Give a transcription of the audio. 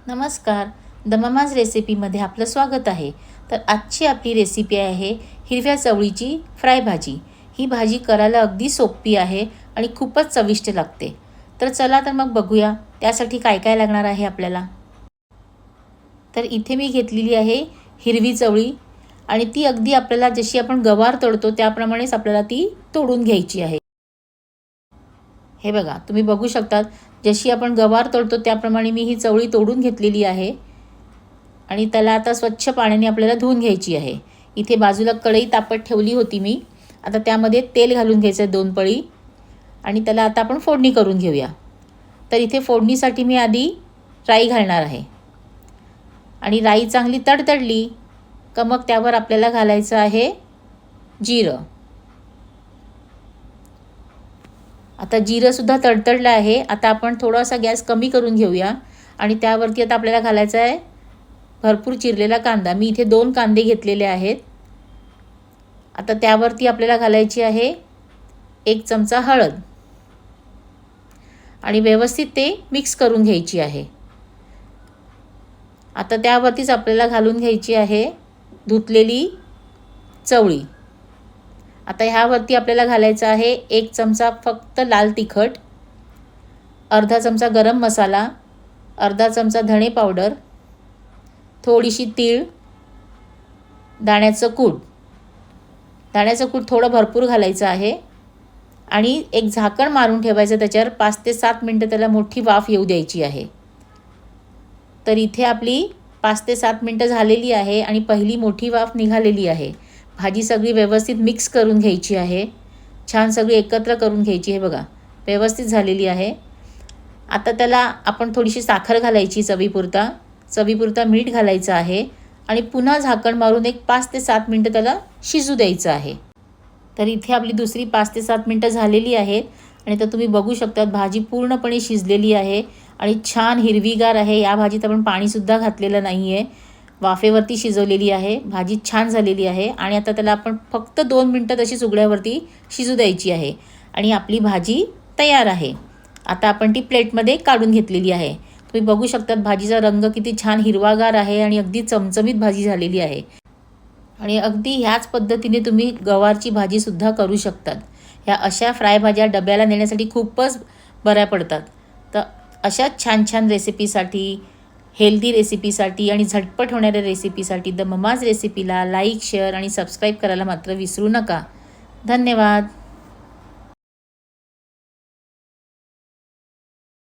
नमस्कार, the mama's रेसिपीमध्ये आपलं स्वागत आहे. तर आजची आपली रेसिपी आहे हिरव्या चवळीची फ्राय भाजी. ही भाजी करायला अगदी सोपी आहे आणि खूपच चविष्ट लागते. तर चला तर मग बघूया त्यासाठी काय काय लागणार आहे आपल्याला. तर इथे मी घेतलेली आहे हिरवी चवळी आणि ती अगदी आपल्याला जशी आपण गवार तोडतो त्याप्रमाणेच आपल्याला ती तोडून घ्यायची आहे. हे बघा, तुम्ही बघू शकतात जशी आपण गवार तोडतो त्याप्रमाणे मी ही चवळी तोडून घेतलेली आहे आणि त्याला आता स्वच्छ पाण्याने आपल्याला धुवून घ्यायची आहे. इथे बाजूला कढई तापत ठेवली होती मी. आता त्यामध्ये तेल घालून घ्यायचं 2 पळी आणि त्याला आता आपण फोडणी करून घेऊया. तर इथे फोडणीसाठी मी आधी राई घालणार आहे आणि राई चांगली तडतडली का मग त्यावर आपल्याला घालायचं आहे जिरं. आता जिरंसुद्धा तडतडलं आहे. आता आपण थोडासा गॅस कमी करून घेऊया आणि त्यावरती आता आपल्याला घालायचा आहे भरपूर चिरलेला कांदा. मी इथे 2 कांदे घेतलेले आहेत. आता त्यावरती आपल्याला घालायची आहे 1 चमचा हळद आणि व्यवस्थित ते मिक्स करून घ्यायची आहे. आता त्यावरतीच आपल्याला घालून घ्यायची आहे धुतलेली चवळी. आता ह्यावरती आपल्याला घालायचं आहे 1 चमचा फक्त लाल तिखट, अर्धा चमचा गरम मसाला, अर्धा चमचा धणे पावडर, थोडीशी तीळ, दाण्याचं कूट. दाण्याचं कूट थोडं भरपूर घालायचं आहे आणि एक झाकण मारून ठेवायचं त्याच्यावर. 5 ते 7 मिनटं त्याला मोठी वाफ येऊ द्यायची आहे. तर इथे आपली 5 ते 7 मिनटं झालेली आहे आणि पहिली मोठी वाफ निघालेली आहे. भाजी सगळी व्यवस्थित मिक्स करून घ्यायची आहे. छान सगळी एकत्र करून घ्यायची आहे. बघा, व्यवस्थित झालेली आहे. आता त्याला आपण थोडीशी साखर घालायची चवीपुरता मीठ घालायचं आहे आणि पुन्हा झाकण मारून एक 5 ते 7 मिनटं त्याला शिजू द्यायचं आहे. तर इथे आपली दुसरी 5 ते 7 मिनटं झालेली आहेत आणि तर तुम्ही बघू शकता भाजी पूर्णपणे शिजलेली आहे आणि छान हिरवीगार आहे. या भाजीत आपण पाणीसुद्धा घातलेलं नाही आहे. वाफेवरती शिजवलेली आहे. भाजी छान झालेली आहे आणि आता त्याला आपण फक्त 2 मिनटं तशी उघड्यावरती शिजू द्यायची आहे आणि आपली भाजी तयार आहे. आता आपण ती प्लेटमध्ये काढून घेतलेली आहे. तुम्ही बघू शकतात भाजीचा रंग किती छान हिरवागार आहे आणि अगदी चमचमीत भाजी झालेली आहे. आणि अगदी ह्याच पद्धतीने तुम्ही गवारची भाजीसुद्धा करू शकतात. ह्या अशा फ्राय भाज्या डब्याला नेण्यासाठी खूपच बऱ्या पडतात. तर अशाच छान छान रेसिपीसाठी, हेल्दी रेसिपीसाठी आणि झटपट होणाऱ्या रेसिपीसाठी द ममाज रेसिपीला लाईक, शेअर आणि सबस्क्राईब करायला मात्र विसरू नका. धन्यवाद.